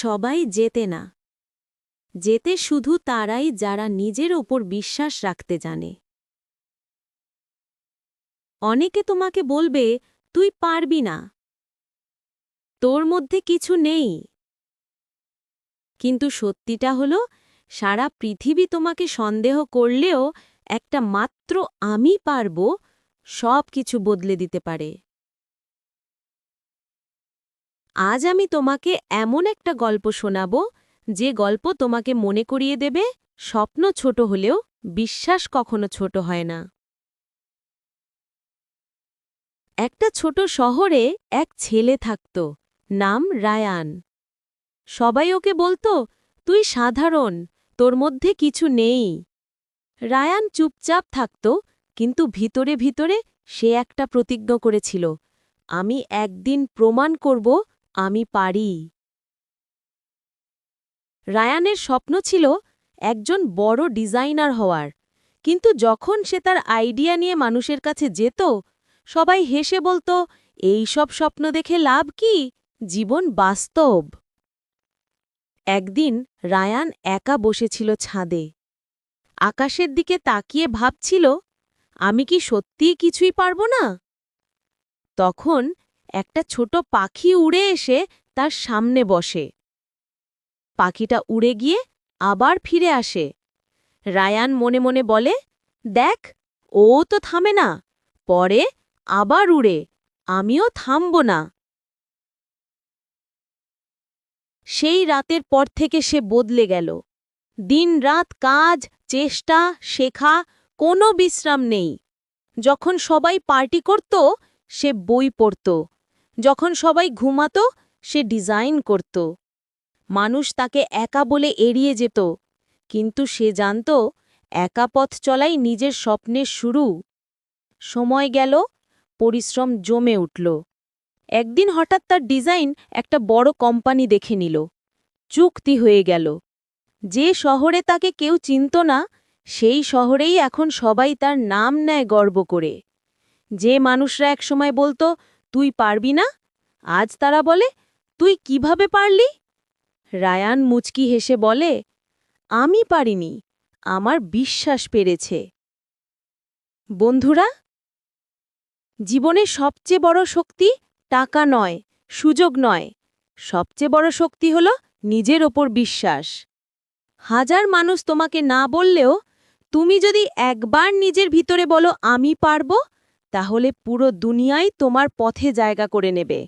সবাই জেতে না। জেতে শুধু তারাই যারা নিজের ওপর বিশ্বাস রাখতে জানে। অনেকে তোমাকে বলবে তুই পারবি না, তোর মধ্যে কিছু নেই। কিন্তু সত্যিটা হলো, সারা পৃথিবী তোমাকে সন্দেহ করলেও একটা মাত্র আমি পারব সব কিছু বদলে দিতে পারে। আজ আমি তোমাকে এমন একটা গল্প শোনাব, যে গল্প তোমাকে মনে করিয়ে দেবে স্বপ্ন ছোট হলেও বিশ্বাস কখনো ছোট হয় না। একটা ছোট শহরে এক ছেলে থাকত, নাম রায়ান। সবাই ওকে বলতো, তুই সাধারণ, তোর মধ্যে কিছু নেই। রায়ান চুপচাপ থাকত, কিন্তু ভিতরে ভিতরে সে একটা প্রতিজ্ঞা করেছিল, আমি একদিন প্রমাণ করব আমি পারি। রায়ানের স্বপ্ন ছিল একজন বড় ডিজাইনার হওয়ার, কিন্তু যখন সে তার আইডিয়া নিয়ে মানুষের কাছে যেত, সবাই হেসে বলতো, এই সব স্বপ্ন দেখে লাভ কি, জীবন বাস্তব। একদিন রায়ান একা বসেছিল ছাদে। আকাশের দিকে তাকিয়ে ভাবছিল, আমি কি সত্যিই কিছুই পারব না? তখন একটা ছোট পাখি উড়ে এসে তার সামনে বসে। পাখিটা উড়ে গিয়ে আবার ফিরে আসে। রায়ান মনে মনে বলে, দেখ, ও তো থামে না, পরে আবার উড়ে, আমিও থামব না। সেই রাতের পর থেকে সে বদলে গেল। দিন-রাত কাজ, চেষ্টা, শেখা, কোনো বিশ্রাম নেই। যখন সবাই পার্টি করত, সে বই পড়ত। যখন সবাই ঘুমাত, সে ডিজাইন করত। মানুষ তাকে একা বলে এড়িয়ে যেত, কিন্তু সে জানত, একা পথ চলাই নিজের স্বপ্নের শুরু। সময় গেল, পরিশ্রম জমে উঠল। একদিন হঠাৎ তার ডিজাইন একটা বড় কোম্পানি দেখে নিল। চুক্তি হয়ে গেল। যে শহরে তাকে কেউ চিনত না, সেই শহরেই এখন সবাই তার নাম নেয় গর্ব করে। যে মানুষরা একসময় বলতো, তুই পারবি না, আজ তারা বলে, তুই কিভাবে পারলি? রায়ান মুচকি হেসে বলে, আমি পারিনি, আমার বিশ্বাস পেরেছে। বন্ধুরা, জীবনে সবচেয়ে বড় শক্তি টাকা নয়, সুযোগ নয়, সবচেয়ে বড় শক্তি হল নিজের ওপর বিশ্বাস। হাজার মানুষ তোমাকে না বললেও তুমি যদি একবার নিজের ভিতরে বলো আমি পারব, তাহলে পুরো দুনিয়াই তোমার পথে জায়গা করে নেবে।